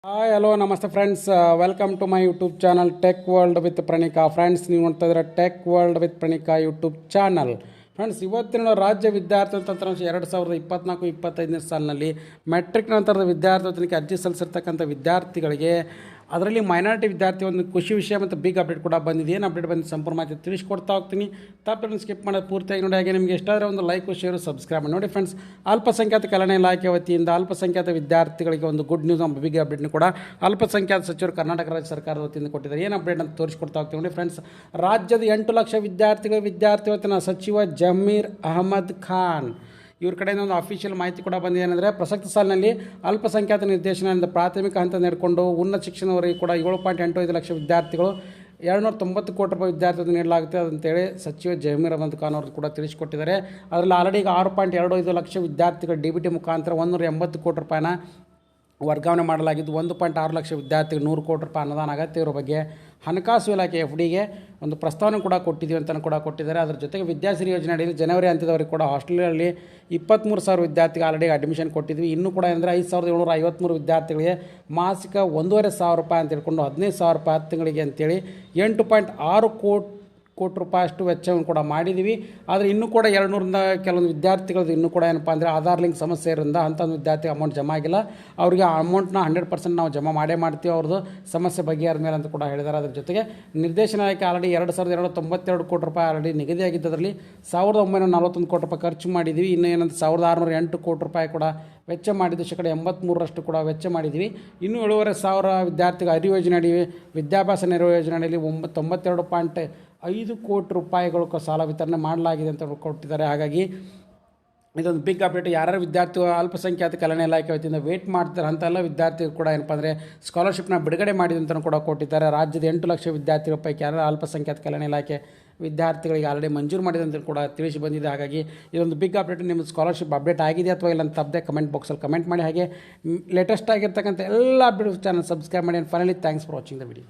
Hi hello ನಮಸ್ತೆ friends, welcome to my YouTube channel tech world with Pranika. Friends, ನೀವು ನೋಡ್ತಾ ಇದ್ದೀರಾ tech world with Pranika YouTube channel. Friends, ಇವತ್ತಿನ ರಾಜ್ಯ ವಿದ್ಯಾರ್ಥಿ ತಂತ್ರಾಂಶ 2024-25ನೇ ಸಾಲಿನಲ್ಲಿ ಮೆಟ್ರಿಕ್ ನಂತರದ ವಿದ್ಯಾರ್ಥಿ ಅರ್ಜಿ ಸಲ್ಲಿಸಿರ್ತಕ್ಕಂಥ ವಿದ್ಯಾರ್ಥಿಗಳಿಗೆ ಅದರಲ್ಲಿ ಮೈನಾರಿಟಿ ವಿದ್ಯಾರ್ಥಿ ಒಂದು ಖುಷಿ ವಿಷಯ ಮತ್ತು ಬಿಗ್ ಅಪ್ಡೇಟ್ ಕೂಡ ಬಂದಿದೆ. ಏನು ಅಪ್ಡೇಟ್ ಬಂದು ಸಂಪೂರ್ಣ ಮಾಹಿತಿ ತಿಳಿಸ್ಕೊಡ್ತಾ ಹೋಗ್ತೀನಿ. ತಪ್ಪನ್ನು ಸ್ಕಿಪ್ ಮಾಡೋದು ಪೂರ್ತಿಯಾಗಿ ನೋಡಿ. ಹಾಗೆ ನಿಮಗೆ ಇಷ್ಟಾದರೆ ಒಂದು ಲೈಕ್ ಶೇರು ಸಬ್ಸ್ಕ್ರೈಬ್ ಮಾಡಿ ನೋಡಿ. ಫ್ರೆಂಡ್ಸ್, ಅಲ್ಪಸಂಖ್ಯಾತ ಕಲ್ಯಾಣ ಇಲಾಖೆ ವತಿಯಿಂದ ಅಲ್ಪಸಂಖ್ಯಾತ ವಿದ್ಯಾರ್ಥಿಗಳಿಗೆ ಒಂದು ಗುಡ್ ನ್ಯೂಸ್ ಬಿಗ್ ಅಪ್ಡೇಟ್ನ ಕೂಡ ಅಲ್ಪಸಂಖ್ಯಾತ ಸಚಿವರು ಕರ್ನಾಟಕ ರಾಜ್ಯ ಸರ್ಕಾರದ ವತಿಯಿಂದ ಕೊಟ್ಟಿದ್ದಾರೆ. ಏನು ಅಪ್ಡೇಟ್ ಅಂತ ತೋರಿಸ್ಕೊಡ್ತಾ ಹೋಗ್ತೀವಿ ನೋಡಿ. ಫ್ರೆಂಡ್ಸ್, ರಾಜ್ಯದ 8 ಲಕ್ಷ ವಿದ್ಯಾರ್ಥಿಗಳ ವಿದ್ಯಾರ್ಥಿ ವೇತನ ಸಚಿವ ಜಮೀರ್ ಅಹಮದ್ ಖಾನ್ ಇವ್ರ ಕಡೆಯಿಂದ ಒಂದು ಅಫಿಷಿಯಲ್ ಮಾಹಿತಿ ಕೂಡ ಬಂದಿದೆ. ಏನಂದರೆ, ಪ್ರಸಕ್ತ ಸಾಲಿನಲ್ಲಿ ಅಲ್ಪಸಂಖ್ಯಾತ ನಿರ್ದೇಶನದಿಂದ ಪ್ರಾಥಮಿಕ ಹಂತ ನೀಡಿಕೊಂಡು ಉನ್ನತ ಶಿಕ್ಷಣವರೆಗೆ ಕೂಡ 7.85 ಲಕ್ಷ ವಿದ್ಯಾರ್ಥಿಗಳು 290 ಕೋಟಿ ರೂಪಾಯಿ ವಿದ್ಯಾರ್ಥಿ ನೀಡಲಾಗುತ್ತೆ ಅಂತೇಳಿ ಸಚಿವ ಜಮೀರ್ ಅಹಮದ್ ಖಾನ್ ಅವರು ಕೂಡ ತಿಳಿಸಿಕೊಟ್ಟಿದ್ದಾರೆ. ಅದರಲ್ಲಿ ಆಲ್ರೆಡಿ ಈಗ 6.25 ಲಕ್ಷ ವಿದ್ಯಾರ್ಥಿಗಳು DBT ಮುಖಾಂತರ 180 ಕೋಟಿ ರೂಪಾಯಿನ ವರ್ಗಾವಣೆ ಮಾಡಲಾಗಿದ್ದು 1.6 ಲಕ್ಷ ವಿದ್ಯಾರ್ಥಿಗಳು 100 ಕೋಟಿ ರೂಪಾಯಿ ಅನುದಾನ ಅಗತ್ಯ ಇರೋ ಬಗ್ಗೆ ಹಣಕಾಸು ಇಲಾಖೆ FDಗೆ ಒಂದು ಪ್ರಸ್ತಾವನೆ ಕೂಡ ಕೊಟ್ಟಿದ್ದೀವಿ ಅಂತ ಕೂಡ ಕೊಟ್ಟಿದ್ದಾರೆ. ಅದರ ಜೊತೆಗೆ ವಿದ್ಯಾಸಿರಿ ಯೋಜನೆ ಅಡಿಯಲ್ಲಿ ಜನವರಿ ಹಂತದವರೆಗೆ ಕೂಡ ಹಾಸ್ಟೆಲಲ್ಲಿ 23,000 ವಿದ್ಯಾರ್ಥಿಗೆ ಆಲ್ರೆಡಿ ಅಡ್ಮಿಷನ್ ಕೊಟ್ಟಿದ್ವಿ. ಇನ್ನೂ ಕೂಡ ಅಂದರೆ 5,753 ವಿದ್ಯಾರ್ಥಿಗಳಿಗೆ ಮಾಸಿಕ 1,500 ರೂಪಾಯಿ ಅಂತ ಹೇಳ್ಕೊಂಡು 15,000 ರೂಪಾಯಿ 10 ತಿಂಗಳಿಗೆ ಅಂತೇಳಿ 8.6 ಕೋಟಿ ರೂಪಾಯಿ ಅಷ್ಟು ವೆಚ್ಚವನ್ನು ಕೂಡ ಮಾಡಿದ್ದೀವಿ. ಆದರೆ ಇನ್ನೂ ಕೂಡ 200ರಿಂದ ಕೆಲವೊಂದು ವಿದ್ಯಾರ್ಥಿಗಳದ್ದು ಇನ್ನೂ ಕೂಡ ಏನಪ್ಪ ಅಂದರೆ ಆಧಾರ್ ಲಿಂಕ್ ಸಮಸ್ಯೆ ಇರೋದ್ರಿಂದ ಅಂಥೊಂದು ವಿದ್ಯಾರ್ಥಿಗೆ ಅಮೌಂಟ್ ಜಮಾ ಆಗಿಲ್ಲ. ಅವರಿಗೆ ಅಮೌಂಟ್ನ 100% ನಾವು ಜಮಾ ಮಾಡೇ ಮಾಡ್ತೀವಿ, ಅವ್ರದ್ದು ಸಮಸ್ಯೆ ಬಗೆಹರಿದ ಮೇಲೆ ಅಂತ ಕೂಡ ಹೇಳಿದ್ದಾರೆ. ಅದರ ಜೊತೆಗೆ ನಿರ್ದೇಶನಾಲಯಕ್ಕೆ ಆಲ್ರೆಡಿ 2,292 ಕೋಟಿ ರೂಪಾಯಿ ಆಲ್ರೆಡಿ ನಿಗದಿಯಾಗಿದ್ದರಲ್ಲಿ 1,941 ಕೋಟಿ ರೂಪಾಯಿ ಖರ್ಚು ಮಾಡಿದ್ದೀವಿ. ಇನ್ನು ಏನಂತ 1,608 ಕೋಟಿ ರೂಪಾಯಿ ಕೂಡ ವೆಚ್ಚ ಮಾಡಿದ್ದು, 83% ಕೂಡ ವೆಚ್ಚ ಮಾಡಿದ್ದೀವಿ. ಇನ್ನೂ 7,500 ವಿದ್ಯಾರ್ಥಿಗಳು ಅರಿ ಯೋಜನೆ ಅಡಿ ವಿದ್ಯಾಭ್ಯಾಸ ನೆರವು ಯೋಜನೆ ಅಡಿಯಲ್ಲಿ 92.5 ಕೋಟಿ ರೂಪಾಯಿಗಳು ಸಾಲ ವಿತರಣೆ ಮಾಡಲಾಗಿದೆ ಅಂತ ಕೊಟ್ಟಿದ್ದಾರೆ. ಹಾಗಾಗಿ ಇದೊಂದು ಬಿಗ್ ಅಪ್ಡೇಟ್. ಯಾರ್ಯಾರು ವಿದ್ಯಾರ್ಥಿಗಳು ಅಲ್ಪಸಂಖ್ಯಾತ ಕಲ್ಯಾಣ ಇಲಾಖೆ ವತಿಯಿಂದ ವೇಟ್ ಮಾಡ್ತಾರೆ ಅಂತೆಲ್ಲ ವಿದ್ಯಾರ್ಥಿಗಳು ಕೂಡ ಏನಪ್ಪ ಅಂದರೆ ಸ್ಕಾಲರ್ಶಿಪ್ನ ಬಿಡುಗಡೆ ಮಾಡಿದೆ ಅಂತ ಕೂಡ ಕೊಟ್ಟಿದ್ದಾರೆ. ರಾಜ್ಯದ 8 ಲಕ್ಷ ವಿದ್ಯಾರ್ಥಿಗಳ ಪೈಕಿ ಯಾರು ಅಲ್ಪಸಂಖ್ಯಾತ ಕಲ್ಯಾಣ ಇಲಾಖೆ ವಿದ್ಯಾರ್ಥಿಗಳಿಗೆ ಆಲ್ರೆಡಿ ಮಂಜೂರು ಮಾಡಿದೆ ಅಂತ ಕೂಡ ತಿಳಿಸಿ ಬಂದಿದೆ. ಹಾಗಾಗಿ ಇದೊಂದು ಬಿಗ್ ಅಪ್ಡೇಟ್. ನಿಮ್ಮ ಸ್ಕಾಲರ್ಶಿಪ್ ಅಪ್ಡೇಟ್ ಆಗಿದೆ ಅಥವಾ ಇಲ್ಲ ಅಂತ ತಪ್ಪದೆ ಕಮೆಂಟ್ ಬಾಕ್ಸಲ್ಲಿ ಕಮೆಂಟ್ ಮಾಡಿ. ಹಾಗೆ ಲೇಟೆಸ್ಟ್ ಆಗಿರ್ತಕ್ಕಂಥ ಎಲ್ಲ ಅಪ್ಡೇಟ್ ಚಾನಲ್ ಸಬ್ಸ್ಕ್ರೈಬ್ ಮಾಡಿ. Finally thanks for watching the video.